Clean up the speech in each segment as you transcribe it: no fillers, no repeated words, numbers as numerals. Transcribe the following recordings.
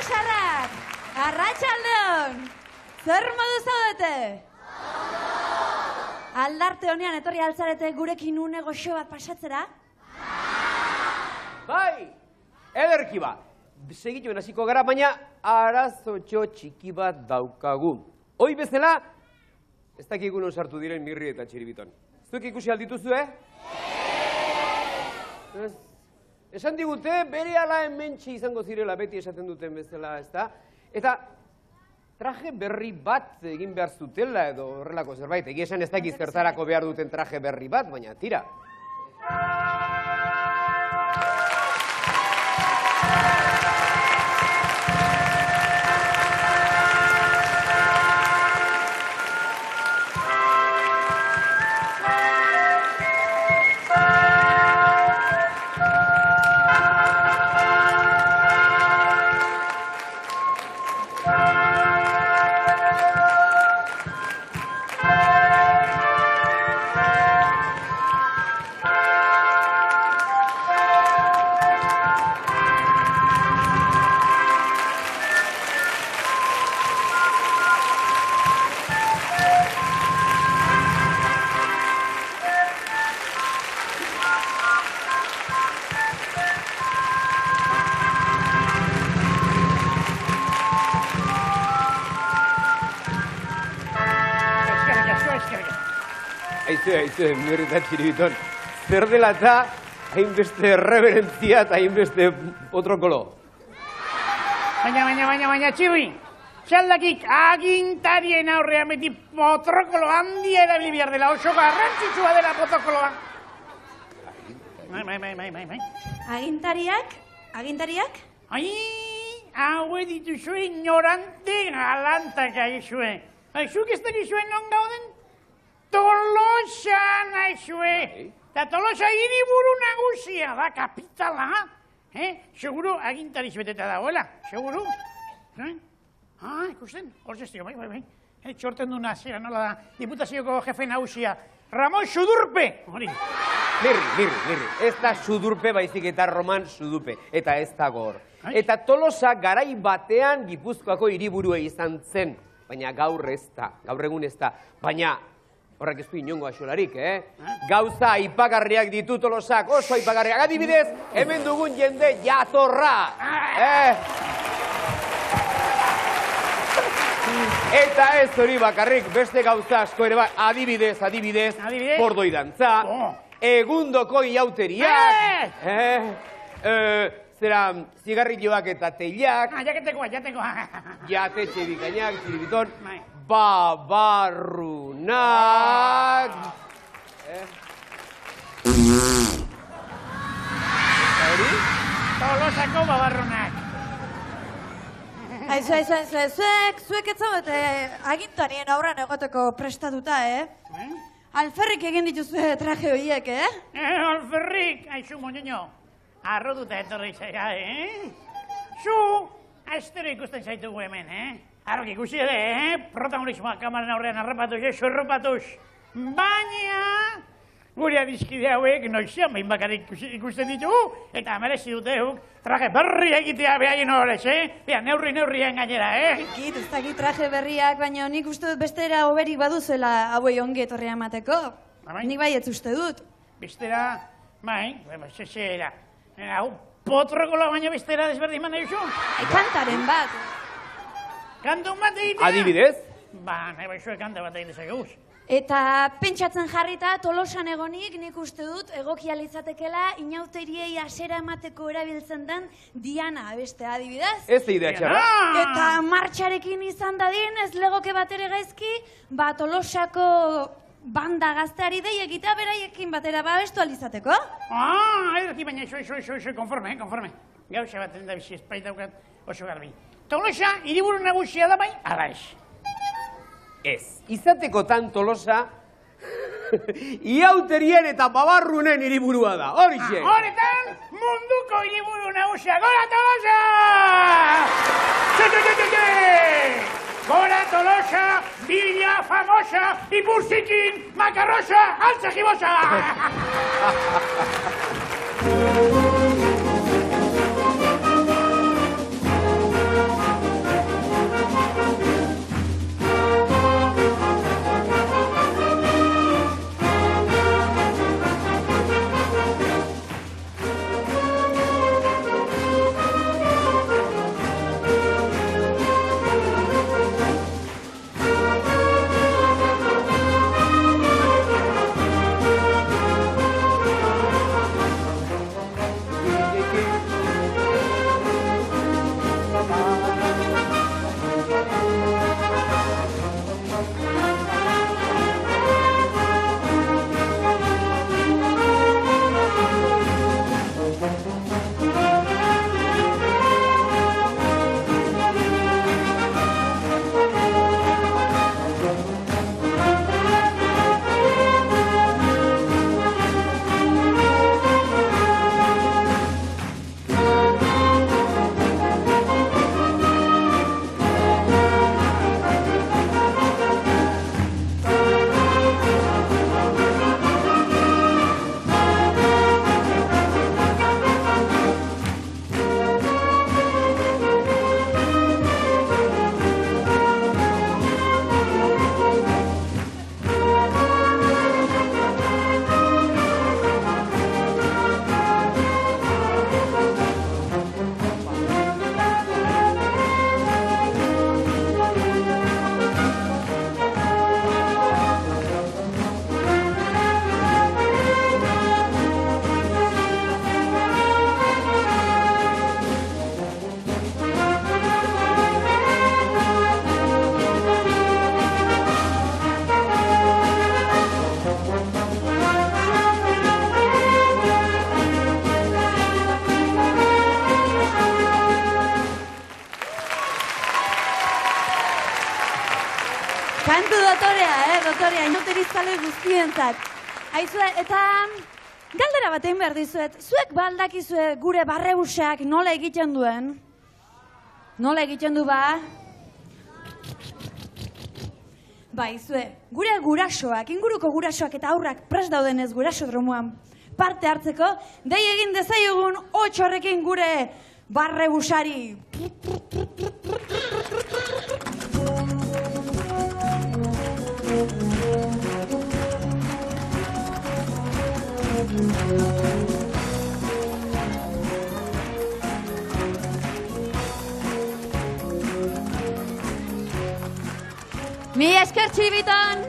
Tolosarrak, arratsaldeon, zer modu zaudete? Aldarte honean etorri altzarete gurekin une goxo bat pasatzera? Bai, ederki ba. Segituen hasiko gara, baina arazotxo txiki bat daukagu. Hoi bezala, ez dakik non sartu diren Mirri eta Txiribiton. Zuek ikusi aldituzue? Esan digute, bere ala hementxe izango zirela beti esaten duten bezala, ezta? Eta traje berri bat egin behar zutela edo horrelako zerbait. Egia esan ez dakiz zertarako behar duten traje berri bat, baina tira. Aizu, Mirri eta Txiribiton, zer dela eta hainbeste reverentzia eta hainbeste protokolo. Baina, Txirri, txaldakik agintarien aurrean beti protokolo handia erabili behar dela, oso garrantzitsua dela protokoloa. Bai. Agintariak? Ai, haue dituzue ignorante galantak aizue. Aizuk ez dakizuen non gauden? Tolosa naizue. Eta Tolosa hiriburu nagusia da, kapitala. Seguro agintari zueteta dagoela, seguro. Ikusten, hor zestio, bai. Txorten duna zera, nola da, diputazioko jefe nagusia. Ramon Sudurpe, hori. Mirri, ez da Sudurpe baizik eta Roman Sudupe, eta ez da gor. Eta Tolosa garai batean Gipuzkoako hiriburua izan zen, baina gaur egun ez da, baina horrek ez du inongo axolarik, Gauza aipagarriak ditu Tolosak, oso aipagarriak. Adibidez, hemen dugun jende jatorra. Eta ez hori bakarrik, beste gauza asko ere bat, adibidez, bordoi dantza, egundoko iauteriak, zera, zigarrilloak eta teilak, Jatekoa. Jatetxe bikainak, Txiribiton, babarrunak. Tolosako babarrunak. Zuek ez zaudete agintarien aurran egoteko prestatuta, Alferrik egin dituzue traje horiek, Alferrik, aizu moñoño, arroduta etorri zera, Zu, astero ikusten zaitugu hemen, Arrok ikusi ere, protagonismoa kamaren aurrean arrapatuz, Baina, gure adizkide hauek noizian behin bakarrik ikusten ditugu, eta merezi dutehuk traje berria egitea behaien horrez, Bea, neurrian gainera, Ez dakit traje berriak, baina nik uste dut bestera oberik baduzuela hauei ongi etorria emateko. Nik bai ez uste dut. Bestera, zera, hau, potrokola baina bestera desberdin man nahi zu? Kantaren bat. Kantun bat egitea? Adibidez? Nahi baizue kanta bat egin dezakeguz. Eta pentsatzen jarrita Tolosan egonik nik uste dut egokializatekela inauteriei asera emateko erabiltzen den Diana beste adibidez. Ez da idea txarra. Eta martxarekin izan dadin ez legoke batere gaizki, Tolosako banda gazteari dei egitea beraiekin batera babestu alizateko. Ederki baina konforme. Gauza bat da bizi espaitaukat oso garbi. Tolosa hiriburu nagusia da bai, ala ez. Ez, izatekotan Tolosa iauterien eta babarrunen hiriburua da, horixe. Horetan, munduko hiriburu nagusia, gora Tolosa! Gora Tolosa, villa famosa, ipurzikin, makarrosa, altza jibosa! Kantu dotorea, inoterizale guztientzat. Aizue, eta galdera bat egin behar dizuet. Zuek baldakizue gure barrebusak nola egiten duen? Nola egiten du ba? Bai, zue, gure gurasoak, inguruko gurasoak eta aurrak prest daudenez gurasodromuan parte hartzeko, dei egin dezaiogun 8 horrekin gure barrebusari. Mi esker txibiton!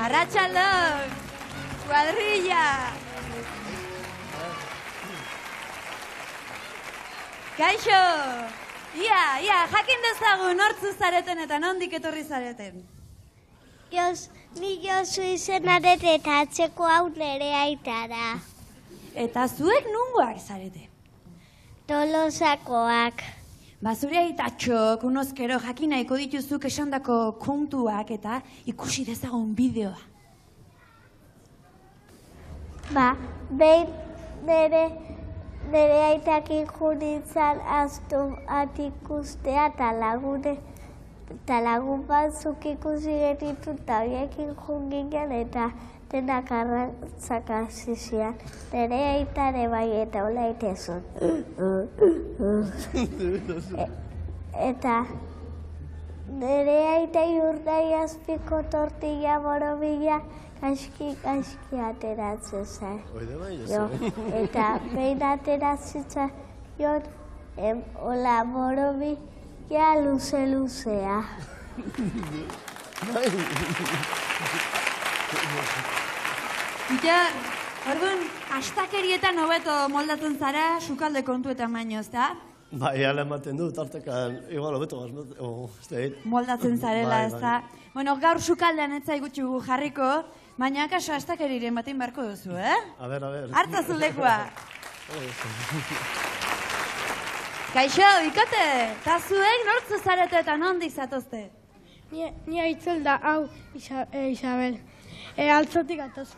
Arratxaldok! Kuadrilla! Kaixo! Ia, jakin dezagun nortzu zareten eta nondik etorri zareten. Ni Josu izenaret eta atzeko hau nere aitara. Eta zuek nungoak zarete? Tolosakoak. Zure aitatxok, unozkero jakin nahiko dituzuk esandako kontuak eta ikusi dezagun bideoa. Behin nere aitakin junitzan aztu atikustea eta lagun batzuk ikusi genitu eta horiekin jungingen eta denak arrantzak azizian. Nere aitare bai eta hola itezun. Eta nere aitai urdai azpiko tortilla borobila kaski ateratzen zain. Eta behin ateratzen zain, hola borobila luze-luzea. Ita, orduan, astakerietan hobeto moldatzen zara, sukalde kontuetan baino, ezta? Bai, ala ematen du, tartekan, igual hobeto moldatzen zarela, ezta? Bueno, gaur sukaldean ez zaigutxugu jarriko, baina akaso astakeriren batein beharko duzu, eh? A ber. Hartzazu lekua. Kaixo, bikote, eta zuek nortzu zarete eta nondik zatozte? Ni Aitzel da, hau, Isabel. Altzotik atoz.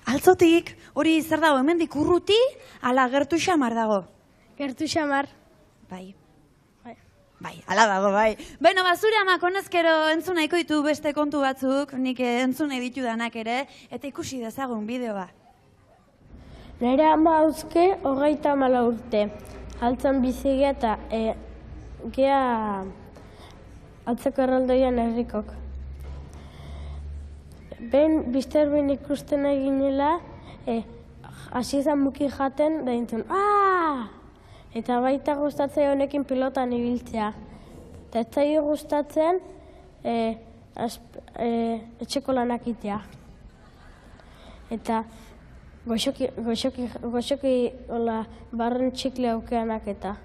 Altzotik? Hori zer dago, hemendik urruti, ala gertu xamar dago? Gertu xamar. Bai, ala dago, bai. Beno, zure amak honezkero entzun nahiko ditu beste kontu batzuk, nik entzun nahi ditudanak ere, eta ikusi dezagun bideoa. Nire ama hauzke 34 urte. Altzan bizigea eta gea atzeko erraldoian herrikok. Behin bizterbin ikusten eginela, hasi izan muki jaten, da dintzen, Eta baita gustatzen honekin pilotan ibiltzea. Eta ez zaio gustatzen etxeko lanak itea. Eta goxoki barren txikle aukeanak eta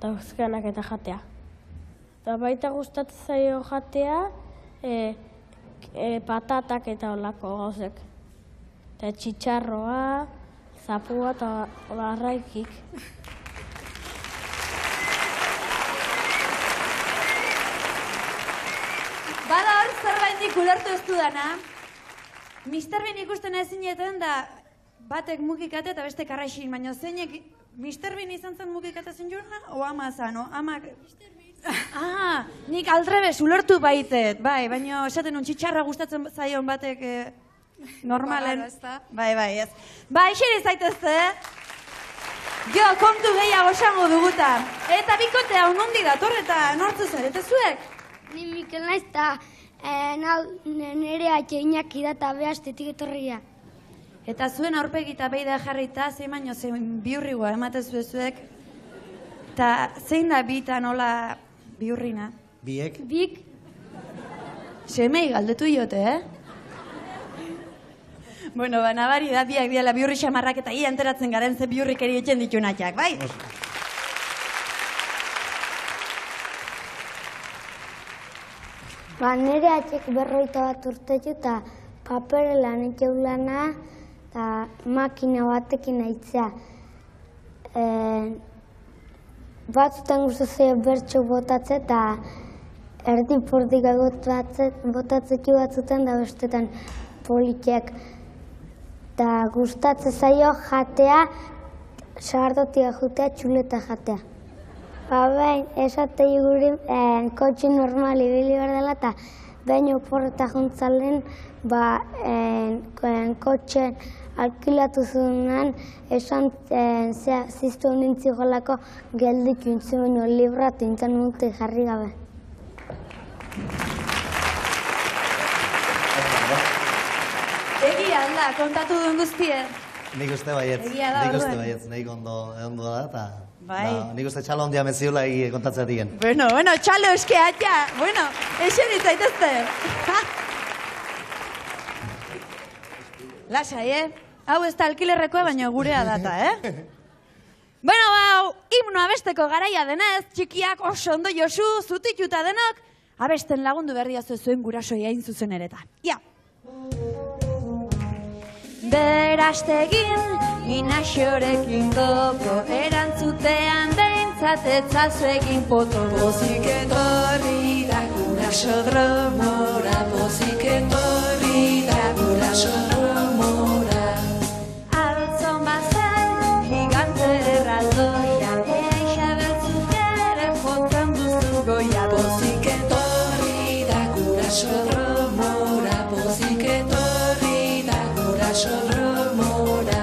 dauzkeanak eta jatea. Eta baita gustatzen zaio jatea patatak eta olako gauzek. Eta txitxarroa, zapua eta arraikik. Bada hor zerbaitik ulertu ez dudana. Mr. Bean ikusten ezineten da batek mukikate eta beste karraixin, baina zeinek Mr. Bean izan zen mukikate zen jurna, o ama zan, o amak... Nik aldrebes ulertu baitet, bai, baina esaten un txitxarra gustatzen zaion batek normalen... Bai, ez. Bai, xere zaitezte, jo, kontu gehiago esango duguta. Eta bikote hau nondi dator eta nortzu zarete zuek? Ni Mikel naiz eta nire atxeinak idata behaztetik etorria. Eta zuen aurpegita beida jarrita, zein baino zein biurrigoa ematezu zuek. Eta zein da bita nola biurrina? Biek? Bik? Semei galdetu iote, Bueno, nabari da, biak diala biurri xamarrak eta ia enteratzen garen ze biurrik erietzen ditu natxak, bai? Nire atxek 51 urte eta paperelan etxeulana eta makina batekin aitzea. Batzutan gustatzen bertso botatze eta erdi portika botatzeki batzutan da bestetan politiak. Da gustatzen zaio jatea, sagardotia jutea, txuleta jatea. Baina, esatei guri kotxe normal ibili behar dela eta behin oporreta juntzalen kotxen alkilatu zuenan esan ziztu nintzi jolako geldik juntzi baino libratu intan multe jarri gabe. Egia da, kontatu duen guztie. Nik uste baietz, nahi ondo da, eta nik uste txalo ondia meziula kontatzea digen. Bueno, txalo eske atxa. Bueno, esen itzaitezte. Lasai, Hau ez da alkilerrekoa, baina gurea data, Bueno, himno abesteko garaia denez, txikiak oso ondo josu, zutituta denok, abesten lagundu berria zuen gurasoi hain zuzen ereta. Ja! Berastegin, inaxorekin topo, erantzutean beintzatetzazu egin poto. Pozik etorri da gurasodromora, pozik etorri da gurasodromora. Altzon bazen, gigante erraldoia, eixa beltzuk ere jotzen duzu goia. Pozik etorri da gurasodromora, pozik etorri da gurasodromora.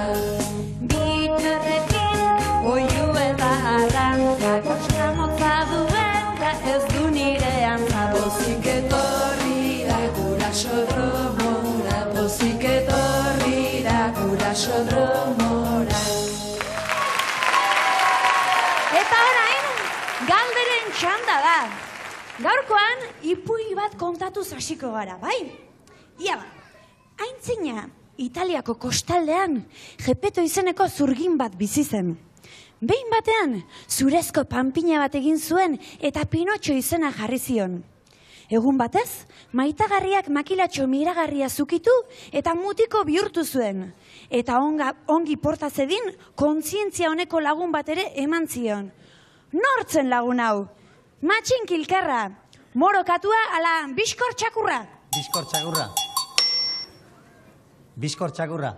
Bitarrekin, oiu eta arrantza, koska motza duen da ez du nire antza. Pozik etorri da gurasodromora, pozik etorri da gurasodromora. Eta orain, galderen txanda da. Gaurkoan, ipuin bat kontatuz hasiko gara, bai? Ia ba, aintzina, Italiako kostaldean, Gepeto izeneko zurgin bat bizi zen. Behin batean, zurezko panpina bat egin zuen eta Pinotxo izena jarri zion. Egun batez, maitagarriak makilatxo miragarria zukitu eta mutiko bihurtu zuen. Eta ongi porta zedin, kontzientzia honeko lagun bat ere eman zion. Nortzen lagun hau? Matxin kilkerra, morokatua ala biskor txakurra? Biskor txakurra. Biskor txakurra.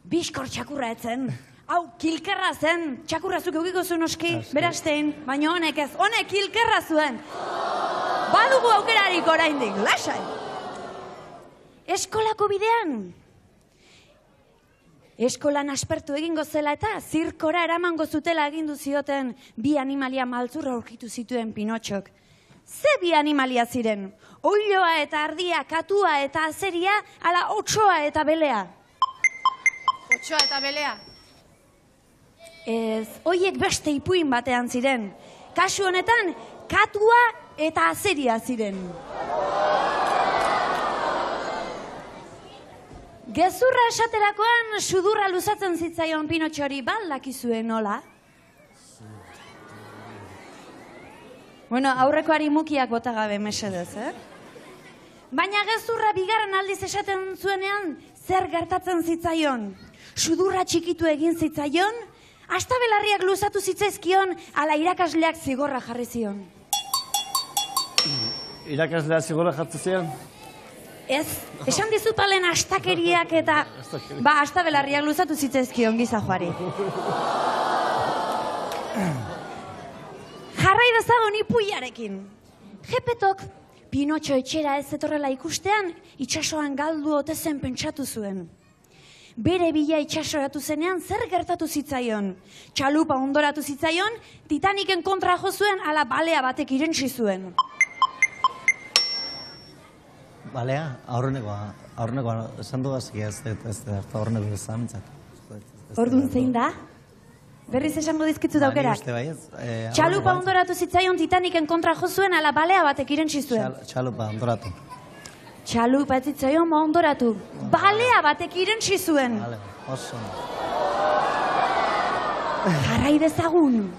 Biskor txakurra etzen. Hau, kilkerra zen, txakurra zuk eukiko zuen oski, berastein, baina honek ez, honek kilkerra zuen. Badugu aukerarik oraindik, lasai. Eskolako bidean. Eskolan aspertu egingo zela eta zirkora eramango zutela agindu zioten bi animalia maltzurra aurkitu zituen Pinotxok. Ze bi animalia ziren? Oiloa eta ardia, katua eta azeria, ala otsoa eta belea. Otsoa eta belea? Ez, hoiek beste ipuin batean ziren. Kasu honetan, katua eta azeria ziren. Gezurra esaterakoan sudurra luzatzen zitzaion Pinotxori, baldakizuen nola? Bueno, aurrekoari mukiak bota gabe mesedez, Baina gezurra bigarren aldiz esaten zuenean, zer gertatzen zitzaion? Sudurra txikitu egin zitzaion, astabelarriak luzatu zitzaizkion, ala irakasleak zigorra jarri zion. Irakaslea zigorra jartu zion? Ez, esan dizut palen astakeriak eta astabelarriak luzatu zitzaizkion giza joari. Jarrai dezagun ipuiarekin. Gepetok, Pinotxo etxera ez etorrela ikustean, itsasoan galdu ote zen pentsatu zuen. Bere bila itsasoratu zenean zer gertatu zitzaion? Txalupa ondoratu zitzaion, Titaniken kontra jo zuen, ala balea batek irentsi zuen. Balea, aurrenekoa, esan dugazki ez da aurreneko izan. Orduan zein da? Berriz esango dizkitzu daukerak. Txalupa ondoratu zitzaion, Titaniken kontra jo zuen, ala balea batek irentsi zuen. Txalupa ondoratu. Txalupa ez zitzaion ondoratu. Balea batek irentsi zuen. Bale, oso. Jarrai dezagun.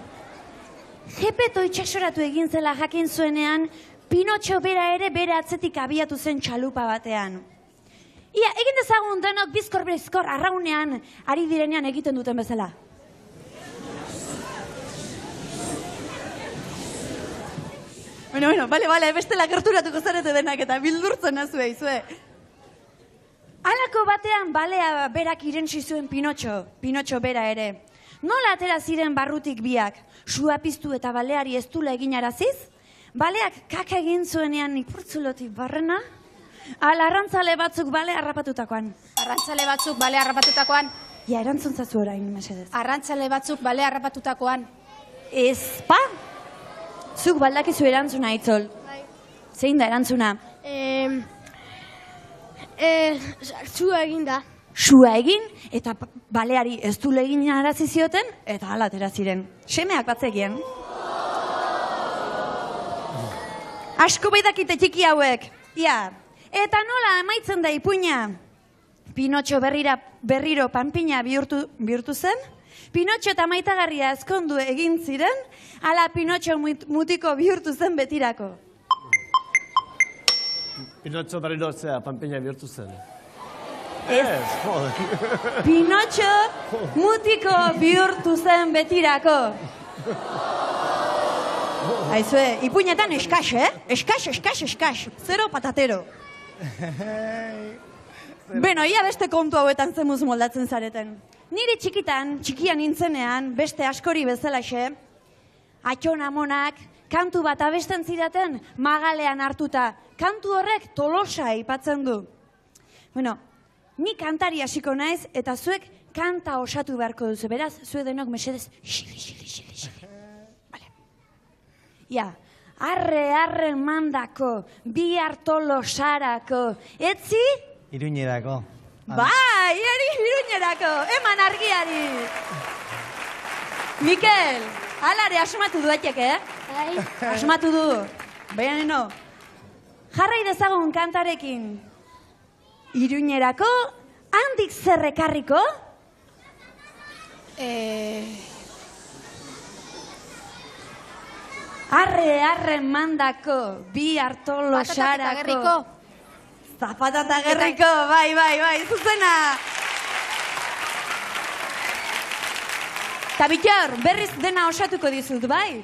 Gepeto itxasoratu egin zela jakin zuenean, Pinotxo bera ere bere atzetik abiatu zen txalupa batean. Ia, egin dezagun denok bizkor arraunean ari direnean egiten duten bezala. Bueno, bale, bestela gerturatuko zarete denak eta bildurtzen nazue, izue. Halako batean balea berak irentsi zuen Pinotxo bera ere. Nola atera ziren barrutik biak? Sua piztu eta baleari ez dula egin araziz? Baleak kaka egin zuenean ipurtzulotik barrena? Ala arrantzale batzuk bale harrapatutakoan. Arrantzale batzuk bale harrapatutakoan. Ja, erantzun zazu orain, mesedez. Arrantzale batzuk bale harrapatutakoan. Ezpa? Zuk baldakizu erantzuna, Itzol. Zein da erantzuna? Zua egin da. Sua egin, eta baleari ez du egin arazi zioten, eta hala atera ziren. Semeak batzekien. Asko bedakite txiki hauek. Ja, eta nola amaitzen da ipuina? Pinotxo berriro panpina bihurtu zen? Pinotxo eta maitagarria ezkondu egin ziren, ala Pinotxo mutiko bihurtu zen betirako. Pinotxo berriro zea, panpina bihurtu zen. Pinotxo mutiko bihurtu zen betirako. Aizue, ipuinetan eskas, Eskas. Zero patatero. Beno, ia beste kontu hauetan zemuz moldatzen zareten. Nire txikian nintzenean, beste askori bezalaxe, atxon amonak, kantu bat abesten zidaten magalean hartuta. Kantu horrek Tolosa aipatzen du. Bueno, ni kantari hasiko naiz eta zuek kanta osatu beharko duzu. Beraz, zuek denok mesedez, xili. Vale. Ja, arre mandako, bihar Tolosarako, etzi? Iruñerako. Bai, Iruñerako, eman argiari. Mikel, alare asmatu duetek, Bai. Asmatu du. Baina, jarrai dezagun kantarekin. Iruñerako, handik zerrekarriko? Arre mandako, bihar Tolosarako. Zapata eta gerriko, bai, zuzena. Ta Bittor, berriz dena osatuko dizut, bai?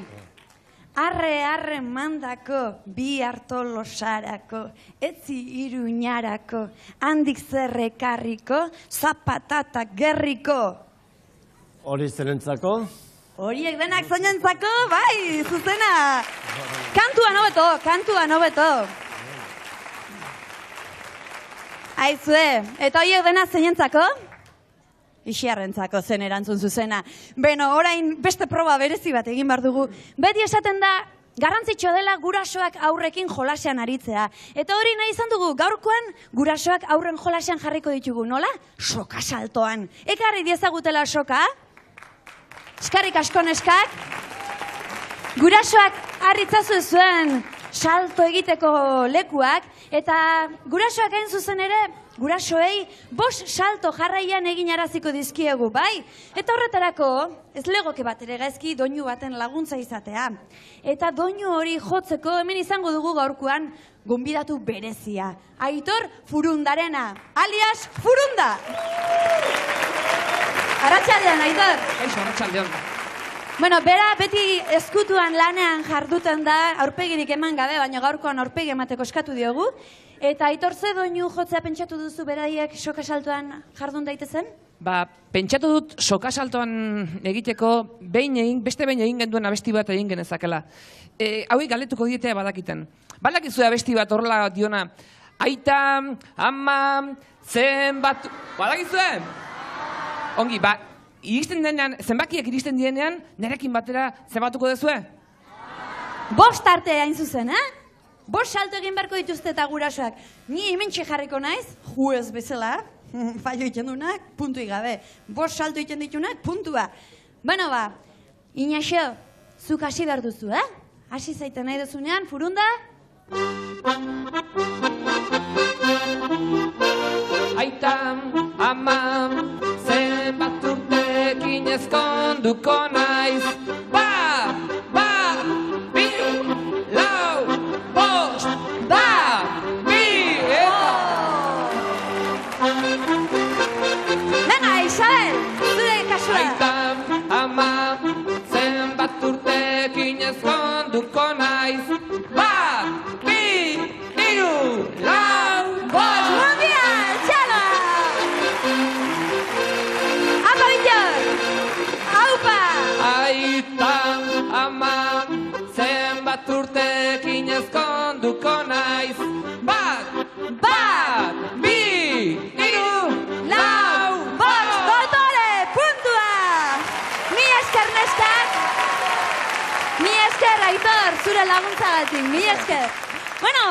Arre mandako, bihar Tolosarako, etzi Iruñarako, handik zerrekarriko, zapata eta gerriko. Hori zenentzako? Horiek denak zoinentzako, bai, zuzena. Kantua nobeto. Aizue, eta horiek dena zeinentzako? Ixiarrentzako zen erantzun zuzena. Beno, orain beste proba berezi bat egin behar dugu. Beti esaten da, garrantzitsua dela gurasoak aurrekin jolasean aritzea. Eta hori nahi izan dugu, gaurkoan gurasoak aurren jolasean jarriko ditugu. Nola? Soka saltoan. Ekarri diezagutela soka? Eskarrik asko neskak. Gurasoak harritzazu zuen salto egiteko lekuak, eta gurasoak hain zuzen ere, gurasoei 5 salto jarraian egin araziko dizkiegu, bai? Eta horretarako, ez legoke bat ere gaizki doinu baten laguntza izatea. Eta doinu hori jotzeko hemen izango dugu gaurkoan gonbidatu berezia. Aitor Furundarena, alias Furunda! Arratsaldean, Aitor! Kaixo, arratsaldean. Bueno, bera beti ezkutuan lanean jarduten da, aurpegirik eman gabe, baina gaurkoan aurpegi emateko eskatu diogu. Eta Aitor, ze doinu jotzea pentsatu duzu beraiek sokasaltoan jardun daitezen? Pentsatu dut sokasaltoan egiteko beste behin egin genduen abesti bat egin genezakela. Hauek galetuko dietea badakiten. Badakizu abesti bat horrela diona, aita, ama, zenbat... Badakizue? Ongi, iristen denean, zenbakiak iristen dienean, nerekin batera zenbatuko dezue? 5 arte hain zuzen, 5 salto egin beharko dituzte eta gurasoak. Ni hemen jarriko naiz, juez bezala, fallo iten dunak, puntu igabe. 5 salto iten ditunak, puntua. Bueno, Inaxo, zuk hasi behar duzu, Hasi zaiten nahi duzunean, Furunda? Aita, ama, zenbat urtekin ezkonduko naiz. Bi, lau, 5, bi, Venga, Isabel, zure kasua. Aita, ama, zenbat urtekin ezkonduko naiz. naiz. 1, 2, 3, 4, 5. Mundial, txalo! Apa Bittor! Aupa! Aita, ama, zenbat urtekin ezkonduko naiz. 1, 2, 3, 4, 5. Dotore, puntua! Mi esker neskak! Mi esker, Aitor, zure laguntzagatik, mi esker. Bueno,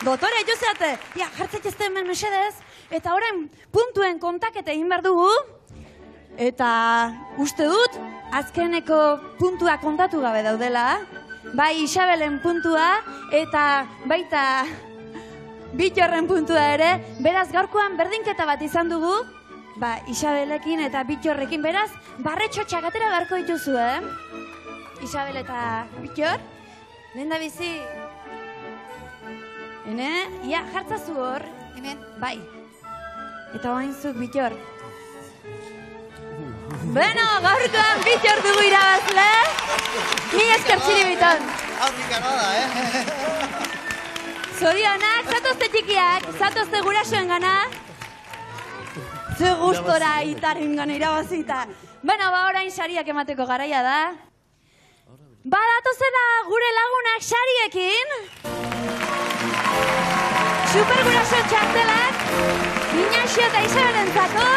dotore, jozeate, ja, jartzek ez hemen mesedez, eta orain puntuen kontaketa egin behar dugu, eta uste dut, azkeneko puntua kontatu gabe daudela, bai Isabelen puntua, eta baita Bittorren puntua ere, beraz gaurkoan berdinketa bat izan dugu, ba, Isabelekin eta Bittorrekin, beraz, barretxotxak atera beharko dituzu, Isabel eta Bittor, lehen da bizi, ia, jartzazu hor, hemen, bai, eta oainzuk Bittor. Bueno, gaurkoan Bittor dugu irabazle, mi esker Txiribiton. Afrika noa Zorionak, zatozte txikiak, zatozte gurasoen gana. Ze gustora itaren gana irabazita. Bueno, ba, orain sariak emateko garaia da. Badatozela gure lagunak sariekin. Superguraso txartelak, Ignacio eta Isabelentzako,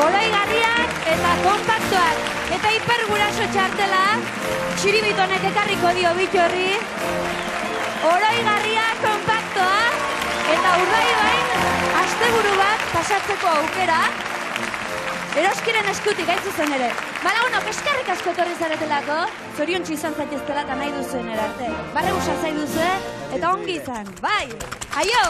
oroigarriak eta kompaktuak. Eta hiperguraso txartela, Txiribitonek ekarriko dio Bittorri. Oroigarria, kompaktoa, eta Urdaibain asteburu bat pasatzeko aukera. Eroskiren eskutik hain zuzen ere. Balagunok, eskerrik asko etorri zaretelako, zoriontsu izan zaiteztela eta nahi duzuen erarte. Barre busa zai duzu, eta ongi izan. Bai, aio!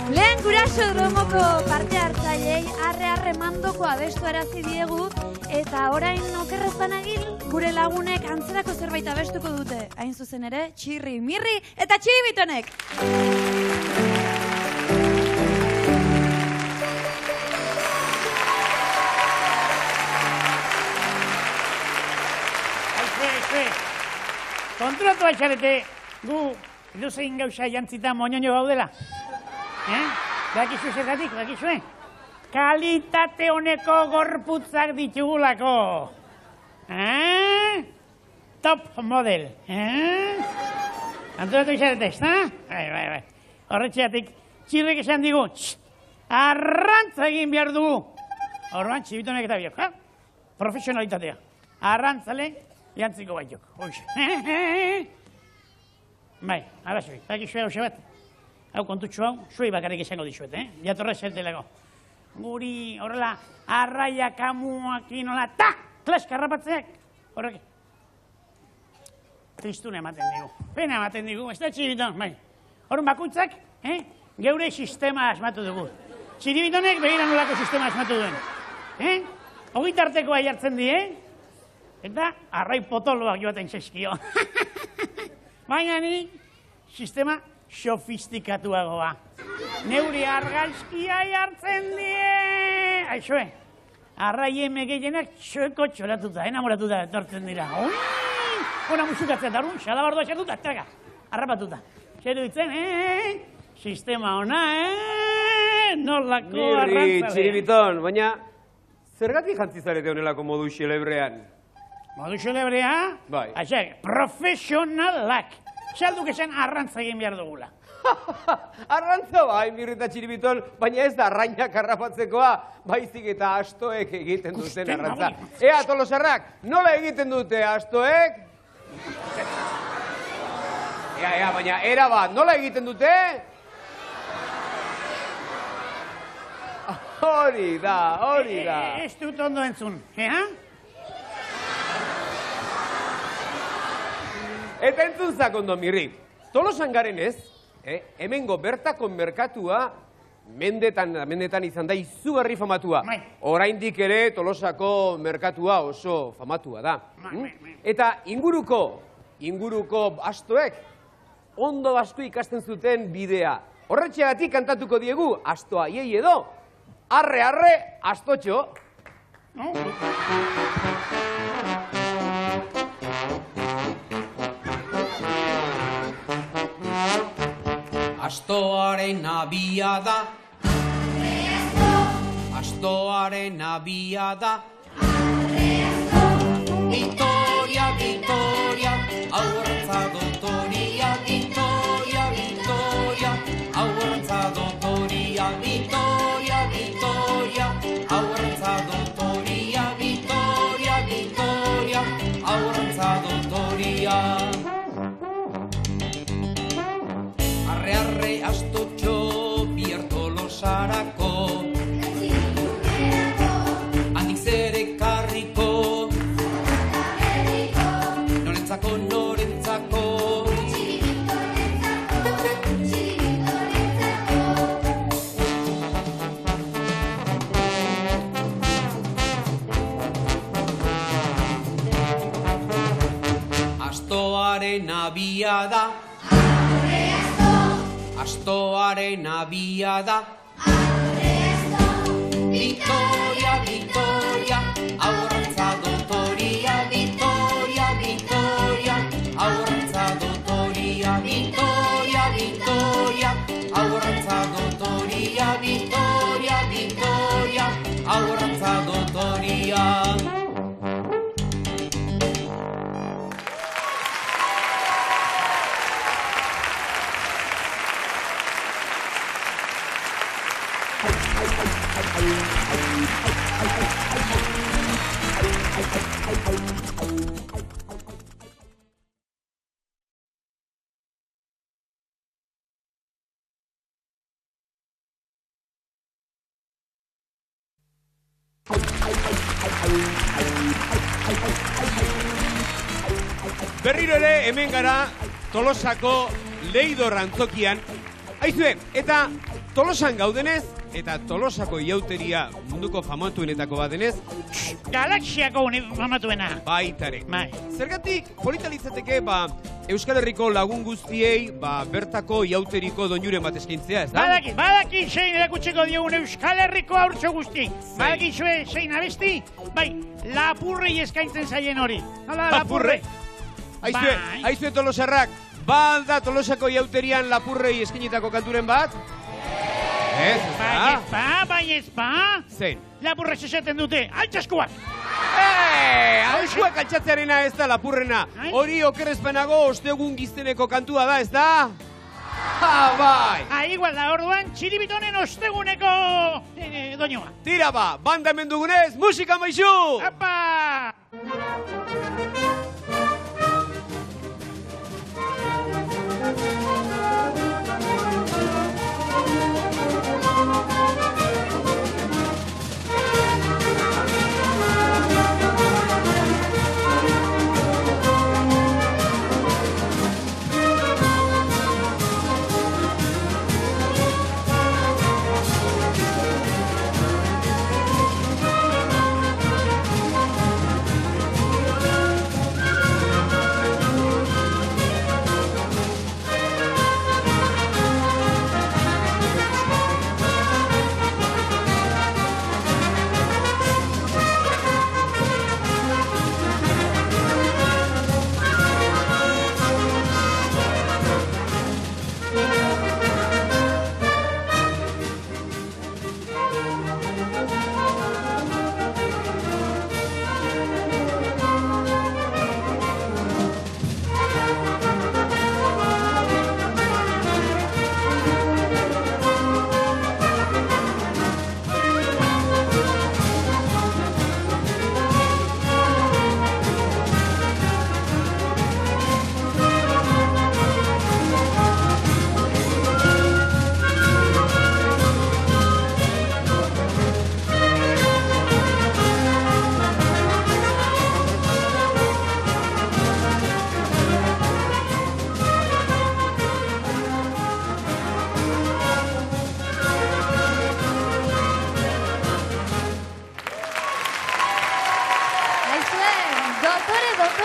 Lehen guraso dromoko parte hartzailei arre mandoko abestu arazi diegu eta orain okerrezan agil gure lagunek antzerako zerbait abestuko dute. Hain zuzen ere, Txirri, Mirri eta Txiribitonek! Konturatu baixarete, gu edozein gauza jantzita moñoño gaudela. Bakizue zergatik, bakizue? Kalitate honeko gorputzak ditugulako. Top model. Konturatu baixarete, ez da? Bai. Horretxeatik, Txirrek esan digu, arrantza egin behar dugu. Orduan, Txibitonek eta biok, profesionalitatea. Arrantzale, jantziko baitok. Bai, arrazoi, bakizue hau bat. Hau kontutxo hau, zuei bakarrik esango dizuet, jatorra esertelako. Guri horrela, arraia kamuak inola, klaska harrapatzeak. Horrek. Tristune ematen digu, pena ematen digu, ez da Txiribiton, bai. Horren bakuitzak, geure sistema asmatu dugu. Txiribitonek begira nolako sistema asmatu duen. Ogitartekoa jartzen die, eta arrai potoloak joaten zeskio. Baina ni, sistema sofistikatuagoa. Neuri argazkia jartzen die. Aixoe, arraien megeilenak txoeko txoratuta, enamoratuta etortzen dira. Ona musukatzen da, xalabardua xertuta, traga, harrapatuta. Xeru ditzen, sistema ona, nolako arrantzale. Mirri, Txiribiton, baina zergatik jantzizarete honelako modu xelebrean? Modu xelebrea? Bai. Aixek, profesionalak. Xalduk esan arrantza egin behar dugula. Arrantza bai, Mirri eta Txiribiton, baina ez da arrainak harrapatzekoa, baizik eta astoek egiten duten arrantza. Ea, Tolosarrak, nola egiten dute astoek? Ea, baina era bat, nola egiten dute? Hori da. Ez dut ondo entzun, Eta entzuntzak ondo, Mirri. Tolosan garen ez, hemengo bertako merkatua mendetan izan da izugarri famatua. Oraindik ere Tolosako merkatua oso famatua da. Eta inguruko astoek ondo asko ikasten zuten bidea. Horretxeagatik kantatuko diegu, asto haiei edo, arre, astotxo. Astoaren abiada, astoaren abiada, Vitoria, Vitoria, aurrantza dotoria, Vitoria, Vitoria, aurrantza dotoria, Vitoria, Vitoria, aurrantza dotoria, Vitoria, Vitoria, aurrantza dotoria. Arre, astotxo, bihar Tolosarako, handik zere karriko, norentzako, Astoaren abiada, astoaren abiada, Vitoria, Vitoria, aurrantza dotoria, Vitoria, Vitoria, aurrantza dotoria, Vitoria, Vitoria, aurrantza dotoria, Vitoria, Vitoria, aurrantza dotoria. Berriro ere hemen gara Tolosako Leidor antzokian. Aizue, eta Tolosan gaudenez, eta Tolosako iauteria munduko famatuenetako bat denez, Galaxiako famatuena. Baitare. Zergatik, polita litzateke, Euskal Herriko lagun guztiei, bertako iauteriko doinuren bat eskaintzea, ez da? Badaki zein erakutsiko diogun Euskal Herriko haurtxo guzti. Badaki zein abesti, lapurrei eskaintzen zaien hori. Lapurre. Aizue Tolosarrak, balda Tolosako iauterian lapurrei eskainitako kanturen bat? Ez ba. Zein? Lapurrez esaten dute, altxaskuak! Altxaskuak altxatzearena ez da lapurrena. Hori okerrezpenago ostegun gizteneko kantua da, ez da? Bai! Igual da, orduan, txiribitonen osteguneko doinua. Tira banda hemen dugunez, musika maizu! Apa!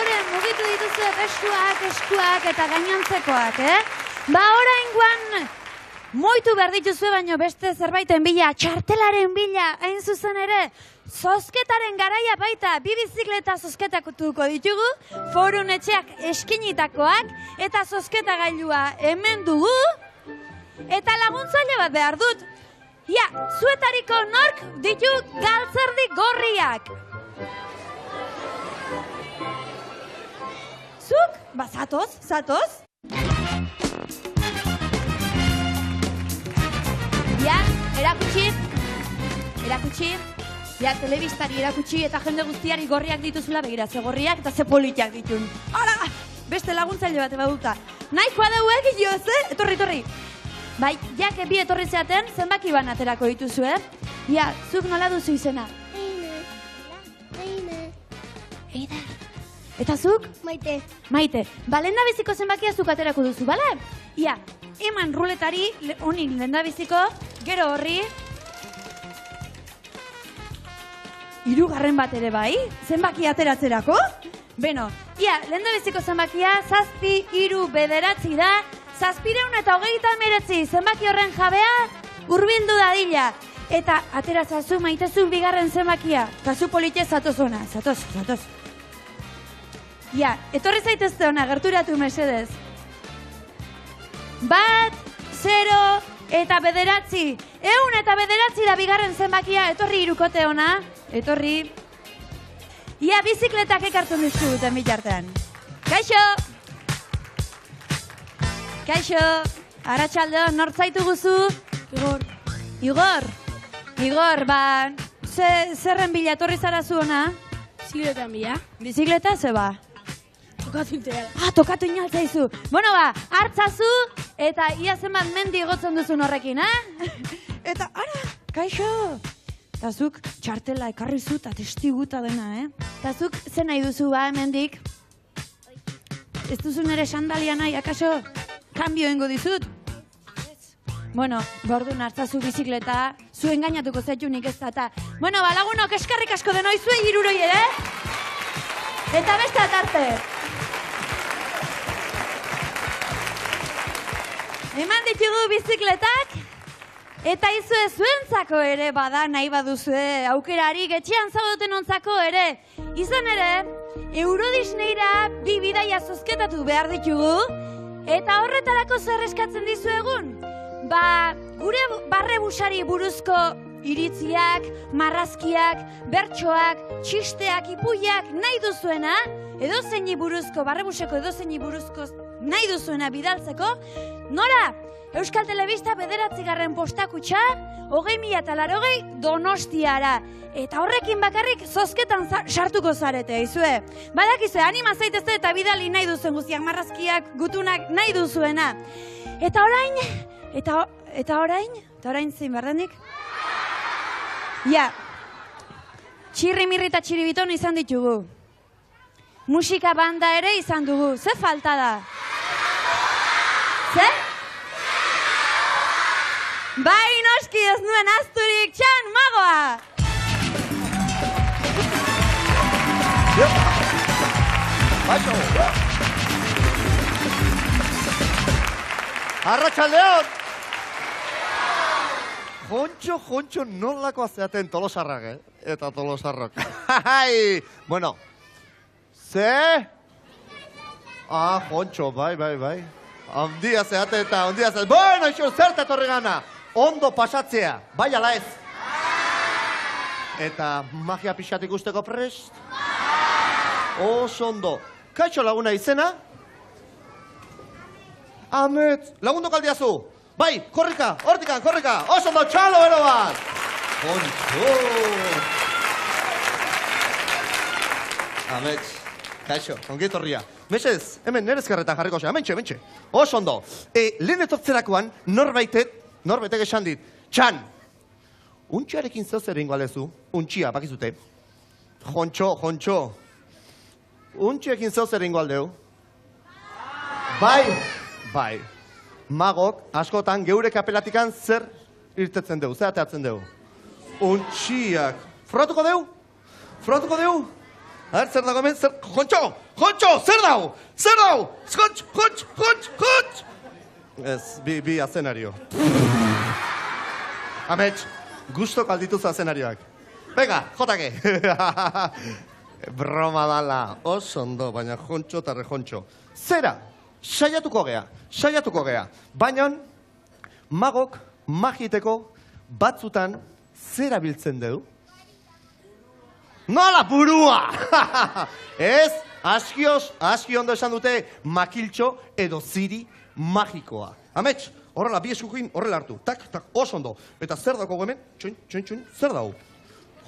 adoren mugitu dituzue bestuak, eskuak eta gainontzekoak, Ba, oraingoan moitu behar dituzue, baino beste zerbaiten bila, txartelaren bila, hain zuzen ere, zozketaren garaia baita, bi bizikleta zozketatuko ditugu, Forun etxeak eskinitakoak, eta zozketa gailua hemen dugu, eta laguntzaile bat behar dut. Ja, zuetariko nork ditu galtzerdi gorriak. Zuk? Ba, zatoz? Ja, erakutsi, ja, telebistari erakutsi eta jende guztiari gorriak dituzula, begira, ze gorriak eta ze politiak ditun. Hala, beste laguntzaile bat baduta. Nahikoa dugu egin joz, Etorri. Bai, jake bi etorri zeaten, zenbaki ban aterako dituzu, Ja, zuk nola duzu izena? Eider. Eta zuk? Maite. Ba, lehendabiziko zenbakia zuk aterako duzu, bale? Ia, eman ruletari, honik lehendabiziko, gero horri, 3. bat ere bai, zenbaki ateratzerako? Beno, ia, lehendabiziko zenbakia, 7, 3, 9 da, 729 zenbaki horren jabea, hurbildu dadila. Eta ateratzazu maitezu 2. zenbakia, eta zu politez zatoz ona, zatoz. Ja, etorri zaitezte ona, gerturatu mesedez. 1, 0 eta 9. 109 da 2. zenbakia, etorri 3 ona, etorri. Ia, bizikletak ekartzen dizkiguten bitartean. Kaixo, arratsaldeon, nor zaitu guzu? Igor, ba, zerren bila etorri zara zu ona? Bizikletan bila. Bizikleta, ze ba? Tokatu integala. Tokatu inaltzaizu. Bueno, ba, hartzazu, eta ia zenbat mendi egotzen duzun horrekin, Eta, ara, kaixo. Eta zuk txartela ekarri zu, eta testiguta dena, Eta zuk zen nahi duzu, ba, hemendik? Ez duzu nere sandalia nahi, akaso? Kambio engo dizut? Bueno, gordun hartzazu bizikleta, zu engainatuko zaitunik ez da. Bueno, ba, lagunok eskarrik asko denoi zuei 3 ere? Eta beste atarte. Eman ditugu bizikletak, eta izue zuentzako ere bada nahi baduzue aukerarik etxean zaudeten ontzako ere. Izan ere, Eurodisneyra 2 bidaia zozketatu behar ditugu, eta horretarako zer eskatzen dizuegun? Ba, gure barrebusari buruzko iritziak, marrazkiak, bertsoak, txisteak, ipuiak nahi duzuena, edozeini buruzko, barrebuseko edozeini buruzko nahi duzuena bidaltzeko, nora? Euskal Telebista 9. postakutxa, 20.080 Donostiara. Eta horrekin bakarrik zozketan sartuko zarete, izue. Badakizue, anima zaitezte eta bidali nahi duzuen guztiak, marrazkiak, gutunak nahi duzuena. Eta orain, eta orain zein berdenik? Ja, txirrimirri eta txiribiton izan ditugu. Musika banda ere izan dugu. Ze falta da? Ze? Bai, noski ez nuen azturik, Txan Magoa! Arratsaldeon! Jontxo, nolako azeaten Tolosarrak, Eta Tolosarrok. Bueno, ze? Jontxo, bai. Ondia zeate eta ondia zeate. Bueno, eixo, zerta etorri gana. Ondo pasatzea, bai ala ez. Eta magia pixat ikusteko prest? Oso ondo. Kaixo laguna izena? Amet, lagundo kaldiazu. Bai, korrika, korrika. Oso ondo, txalo ero bat. Jontxo. Amet, kaixo, ongit horria. Mesez, hemen nerezkarretan jarriko xe, hementxe. Oso ondo. Lehen etortzerakoan, norbaitek esan dit. Txan, untxiarekin zozer ingo aldezu, untxia, bakizute. Jontxo. Untxiekin zozer ingo aldeu. Bai. Magok, askotan, geure kapelatikan zer irtetzen deu, zer ateatzen deu. Untxiak. Fratuko deu? A ver, zer dago hemen, zer... Jontxo! Jontxo, zer dau? Zer dau? Jontx! Ez, bi azenario. Amets, gusto kaldituz azenarioak. Venga, jotake. Broma dala, oso ondo, baina jontxo eta rejontxo. Zera, saiatuko gea. Baina, magok, magiteko, batzutan, zera biltzen dugu? Nola burua! Ez, aski ondo esan dute, makiltxo edo ziri magikoa. Amets, horrela, bi eskukin horrela hartu. Tak, oso ondo. Eta zer dauko hemen? Txoin, zer dau?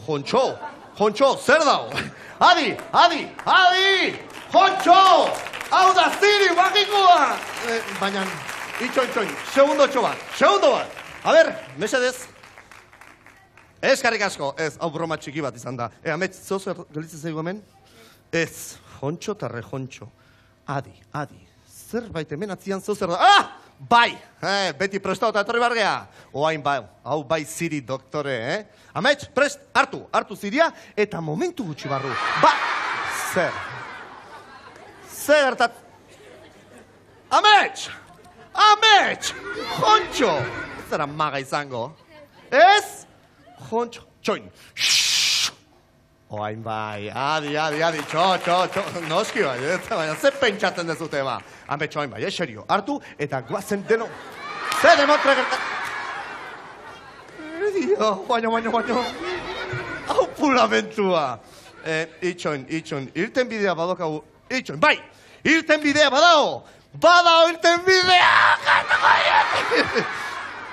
Jontxo, zer dau? Adi! Jontxo! Hau da ziri magikoa! Baina, itxoin, segundo bat. A ber, mesedez. Eskarrik asko, ez, hau broma txiki bat izan da. Amets, zer gelitzen zaigu hemen? Ez, jontxo eta rejontxo. Adi. Zerbait hemen atzian zer da. Bai! Beti prestau eta etorri bargea. Oain bai, hau bai ziri doktore, Amets, prest, hartu ziria, eta momentu gutxi barru. Zer gertat... Amets! Jontxo! Zera maga izango. Ez? Jontxo, txoin. Oain bai, adi, txo, noski bai, baina ze pentsatzen dezute ba. Amets, oain bai, serio, hartu eta guazen deno. Ze demotre gertat... Baina. Hau pulamentua. Itxoin, irten bidea badokagu. Itxoin, bai, irten bidea badao. Irten bidea!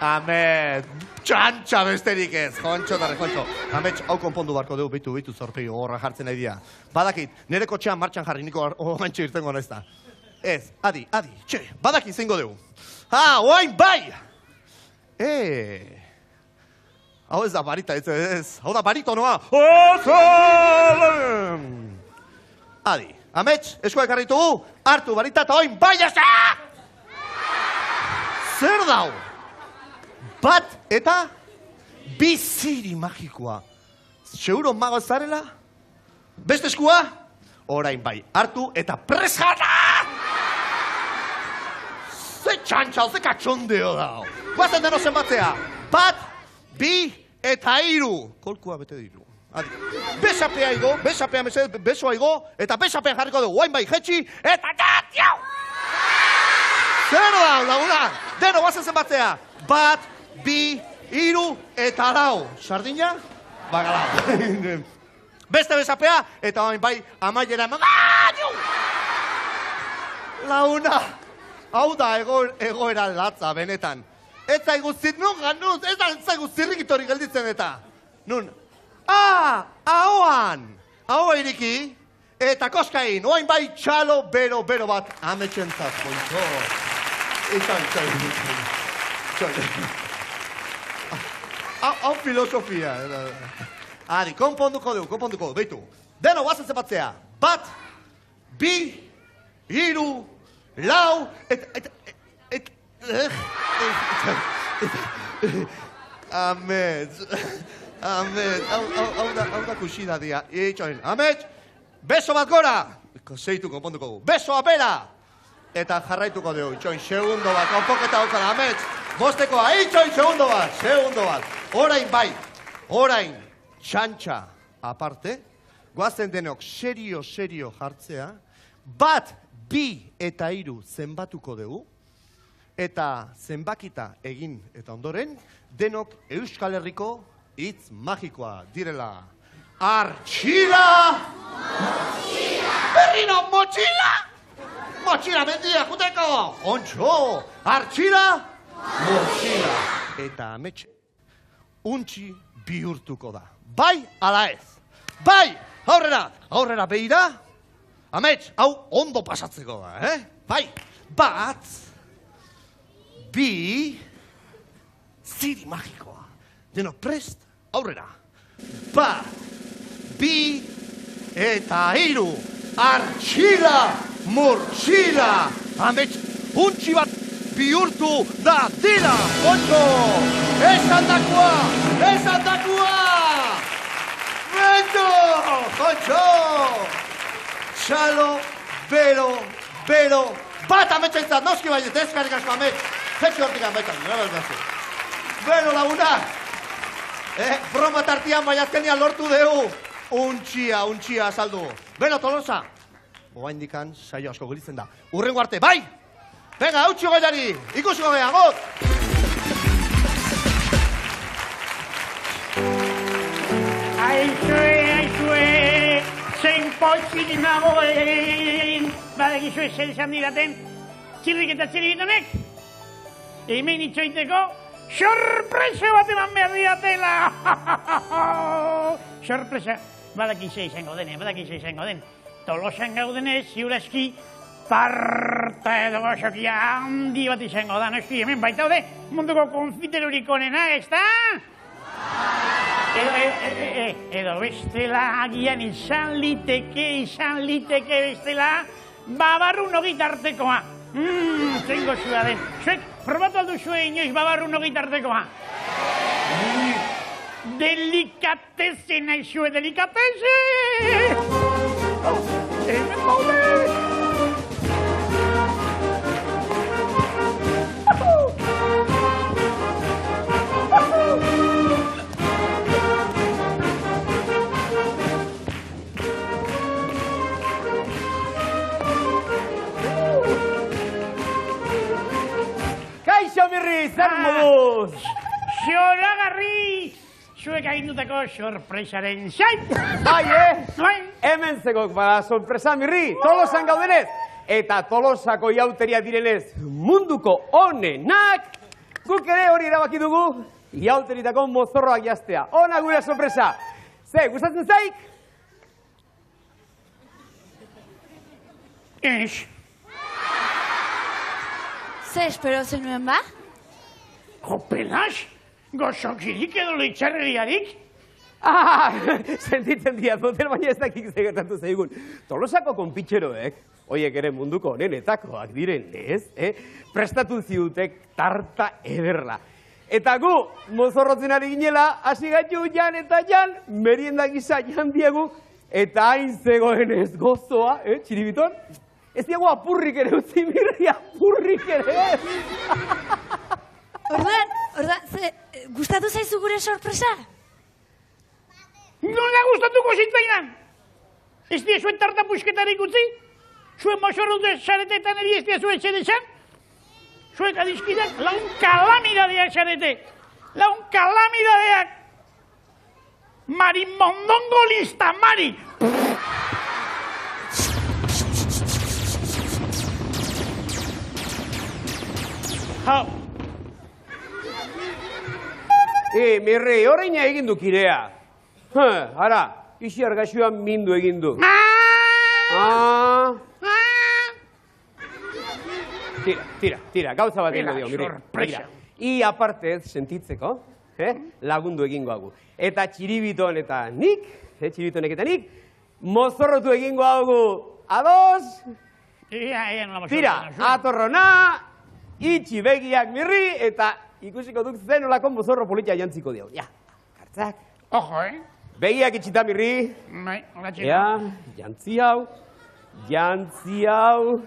Amet, txantxa besterik ez, jontxo eta rejontxo. Amets, hau konpondu barko dugu, bitu zorpegi horra jartzen nahi dira. Badakit, nire kotxean martxan jarri, niko horrentxe irtengo naizta. Ez, adi, badakit zingo dugu. Oain bai! Hau ez da barita, ez, hau da baritonoa. Adi, Amets, eskoak harritugu, hartu barita eta oain bai asa! Zer dau? Bat eta biziri magikoa. Seguro mago zarela? Beste eskua? Orain bai, hartu eta presjana! Ze txantxau, ze katxondeo dao. Guazen deno zenbatzea. Bat, bi eta iru. Kolkua bete diru. Besapea igo, besoa igo, eta besapean jarriko dugu. Oain bai, jetxi, eta jatiau! Zer dao, laguna? Deno, guazen zenbatzea. Bat, bi, iru eta lau. Sardina? Bagalau. Beste besapea, eta bai, amaiera. Launa, hau da egoera latza, benetan. Ez zaigu zirrikitori gelditzen eta. Nun, ahoa iriki, eta koskain, oain bai txalo, bero bat, ametxentzat, jontxo. Hau filosofia. Adi, konponduko dugu, beitu. Deno, guazen zepatzea. Bat, bi, iru, lau, Amets, hau da kusida dia. Amets, beso bat gora. Zeitu konponduko dugu. Beso apera. Eta jarraituko dugu, segundo bat, konpoketa haukan, Amets. Bostekoa, segundo bat. Orain, txantxa aparte, guazen denok serio jartzea, bat, bi eta iru zenbatuko dugu, eta zenbakita egin eta ondoren, denok Euskal Herriko hitz magikoa direla. Artxila! Berriro, motxila! Motxila mendia juteko! Ontxo! Artxila! Motxila! Eta ametxe, untxi bihurtuko da. Bai, ala ez. Bai, aurrera behira. Amets, hau ondo pasatzeko da, Bai, bat, bi, ziri magikoa. Deno prest, aurrera. Bat, bi, eta iru. Artxila, murtxila. Amets, untxi bat bihurtu da dira. Ontxo, esan dakua. Bendo, ontxo. Txalo bero, bat ametsentzat, noski baiet, eskarrik asko amets. Zetxo hortik ametan, bero lagunak. Broma tartian bai azkenian lortu dugu. Untxia azaldu. Beno, Tolosa. Oa indikan, saio asko gelitzen da. Urrengo arte, bai! Venga, hautsi goiari, ikusiko gehan, got! Aizue, zein pozik nagoen. Badakizue zer esan didaten, txirrik eta txirritonek. Hemen itxoiteko, sorpresa bat eman behar diatela. Sorpresa, badakize izango den, Tolosan gaudenez, ziurazki, tarta edo goxokia handi bat izango da, noski, hemen baitaude munduko konfiterurik onena, ez da? Edo bestela agian izan liteke bestela, babarrun ogitartekoa. Zein gozua den. Zuek, probatu alduzue inoiz babarrun ogitartekoa. Delikateze naizue, delikateze! Hemen baude! Kaixo, Mirri, zer moduz? Zoragarri! Zuek agindutako sorpresaren zain! Bai, hemen zegok bada sorpresa, Mirri, Tolosan gaudenez. Eta Tolosako iauteria direnez munduko onenak. Guk ere hori erabaki dugu, iauteritako mozorroak jaztea. Ona gure sorpresa. Ze, gustatzen zaik? Ez. Ze espero zenuen ba? Jopelas? Gozokirik edo leitxarreriarik? Sentitzen diat, motel baina ez dakik zegertatu zaigun. Tolosako konpitxeroek, oiek ere munduko onenetakoak diren, ez? Prestatu ziutek tarta ederra. Eta gu, mozorrotzen ari ginela, hasi gaitu jan eta jan, merienda gisa jan diegu, eta hain zegoen ez gozoa, txiribiton? Ez diago apurrik ere utzi, Mirri, apurrik ere! Orduan, gustatu zaizu gure sorpresa? Nola gustatuko zitzainan? Ez die zuen tarta pusketarik utzi? Zuen mozorro dut zaretetan eri ez die zuen txedezan? Zuek adizkidak laun kalamidadeak zarete. Laun kalamidadeak. Mari mondongo lista, Mari! Hau. Mirri, horreina egin du kirea. Ara, isi argaxuan mindu egin du. Tira, gauza bat egin dio, Mirri. Sorpresa. I apartez sentitzeko, lagundu egingo hagu. Eta txiribiton eta nik, txiribitonek eta nik, mozorrotu egingo hagu. Ados? Tira, atorrona, itxi begiak, Mirri, eta ikusiko duk zen olako mozorro politia jantziko dio. Ja, kartzak. Ojo, Begiak itxita, Mirri. Bai, hola txiko. Ja, jantzi hau.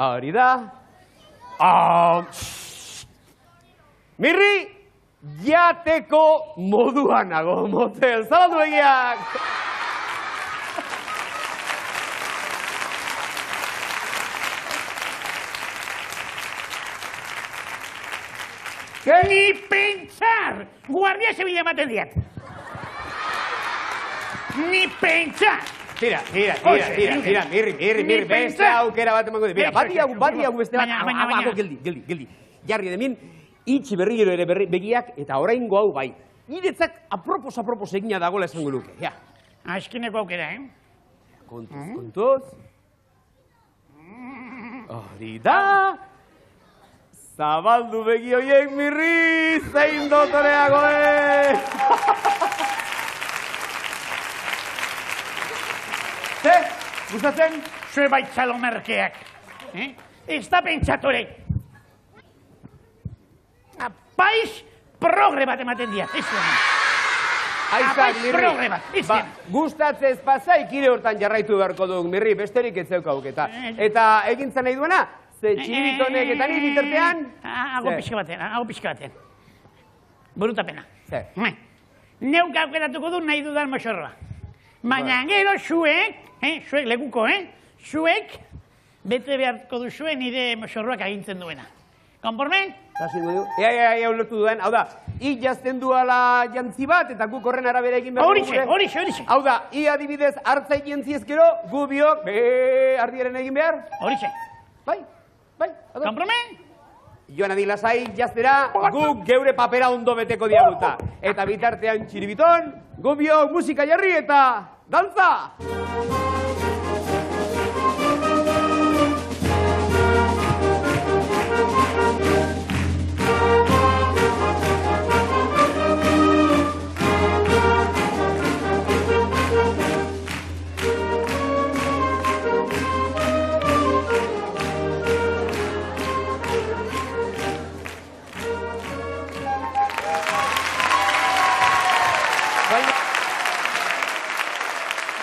Hori da. Mirri, jateko moduan nago, motel. Zabaldu begiak! Ni pentsar! Guardia zebide ematen diat. Ni pentsar! Tira, Mirri, beste aukera bat emango di. Bati hagu beste bat, hago geldi. Jarri edemin, itxi berriro ere begiak, eta oraingo hau bai. Niretzak apropos egina dagoela esango luke, ja. Azkeneko aukera, Kontuz. Hori da. Zabaldu begi hoiek, Mirri, zein dotoreago, Ze, gustatzen? Zue baitzalo merkeak. Ez da pentsatore. Apaiz progre bat ematen diat, ez da. Aizak, progre bat, izten. Gustatzez pasai, kire hortan jarraitu beharko duk, Mirri, besterik ez zeukauk eta egintza nahi duena, ze txibitonek eta nire bitartean? Hago pixka baten. Burutapena. Zer? Neuk aukeratuko du nahi dudan moxorroa. Baina gero zuek lekuko, zuek bete beharko du zuen nire moxorroak agintzen duena. Konporme? Ea ulertu duen, hau da, jazten duala jantzi bat, eta guk horren arabera egin behar dugu. Horixe. Hau da, adibidez hartzai jantzi ezkero, gu biok, ardiaren egin behar? Horixe. Bai. Konporme? Joan adi lasai jaztera, guk geure papera ondo beteko diaguta. Eta bitartean txiribiton, gu biok musika jarri eta dantza!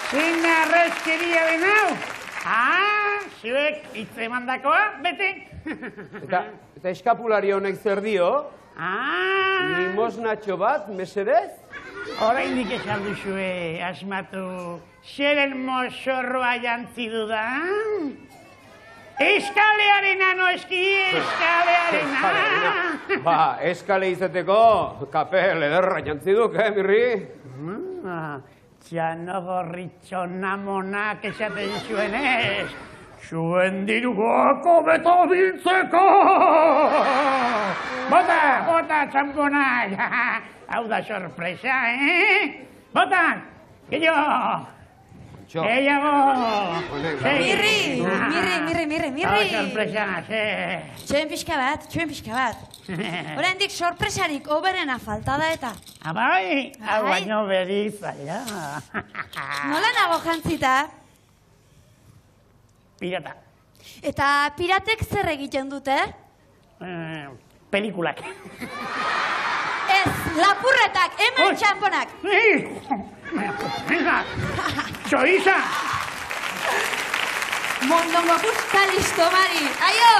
Zein arrezkeria den hau? Zuek hitz emandakoa, bete. Eta eskapulari honek zer dio? Limosnatxo bat, mesedez? Oraindik esan duzue, asmatu, zeren moxorroa jantzi dudan? Eskalearena, noeski, eskalearena. Eskale izateko, kapel ederra jantzi duk, Mirri? Txano gorritxo namonak esaten zuenez, zuen diruako beto biltzeko! Bota, txamponak! Hau da sorpresa, Bota, gehiago! Mirri! Hau sorpresa, Txuen pixka bat. Oraindik sorpresarik oberena falta da eta. Abai, hau baino berizaia. Nola nago jantzita? Pirata. Eta piratek zer egiten dute? Pelikulak. Ez, lapurretak, hemen txamponak. Venga, txoriza. Mondongo gusta listo, Mari. Aio!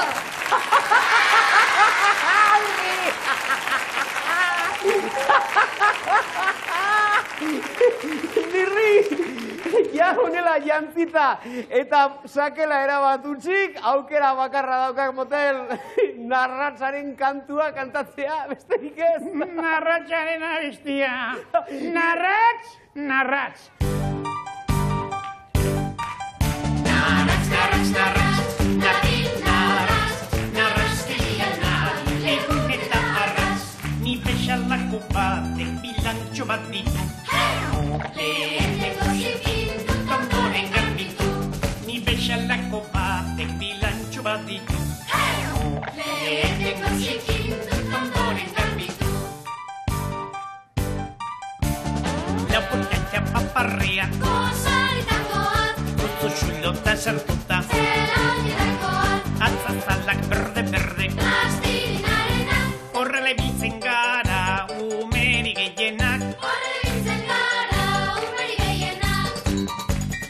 Mirri, ja honela jantzita eta sakela erabatutxik, aukera bakarra daukak motel narratzaren kantua kantatzea, besterik ez. Narratzaren abestia. Narratz. Narratz, egun eta arratz, ni bezalako batek bilantxo bat ditu. Leheneko zikin dut ondoren garbitu. Ni bezalako batek bilantxo bat ditu. Leheneko zikin dut ondoren garbitu. Lapurkatxa paparrean gozaritakoak, gutzu xulota sartuta zelonirakoak, atzazalak berde plastilinarena, horrela ibiltzen gara umeri gehienak,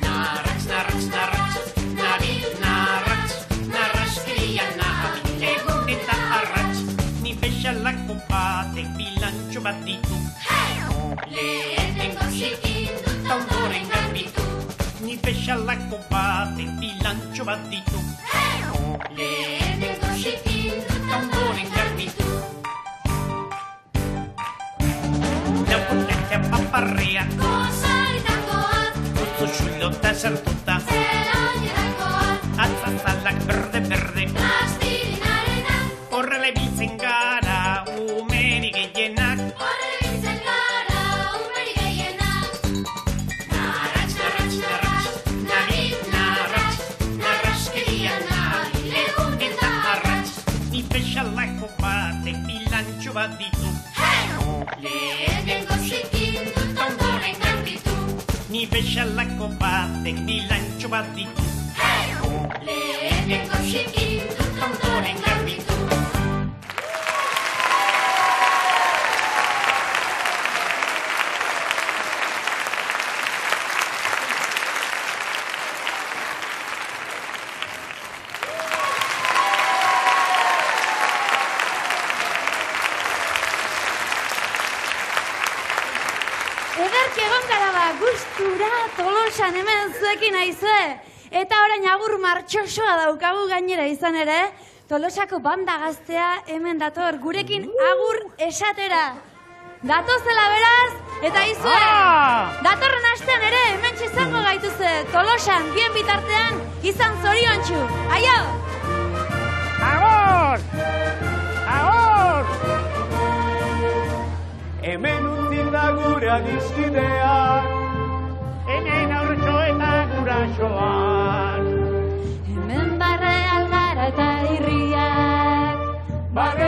narratz, narrazkeria nahi, egun eta arratz, ni bezalako batek bilantxo bat ditu. Lehenengo zikin dut ondoren garbitu. Ni bezalako batek bilantxo bat ditu. Lehenengo zikin dut ondoren garbitu. Lapurkatxa paparrean gozaritakoak, gutzu xulota sartuta zelonirakoak, atzazalak berde plastilinarena, horrela ibiltzen gara umeri gehienak, bezalako batek bilantxo bat ditu. Lehenengo zikin dut ondoren garbitu. Ni bezalako batek bilantxo bat ditu. Lehenengo zikin dut ondoren garbitu. Tolosan hemen zuekin aizue. Eta orain agur martxosoa daukagu gainera izan ere, Tolosako banda gaztea hemen dator, gurekin agur esatera. Datozela beraz, eta izue, datorren astean ere hemen izango gaituze, Tolosan, bien bitartean, izan zoriontsu. Aio! Agur! Agur! Hemen utzik da gure adiskideak, Hemen aurretxo eta gurasoak. Hemen barre algara eta irriak, barre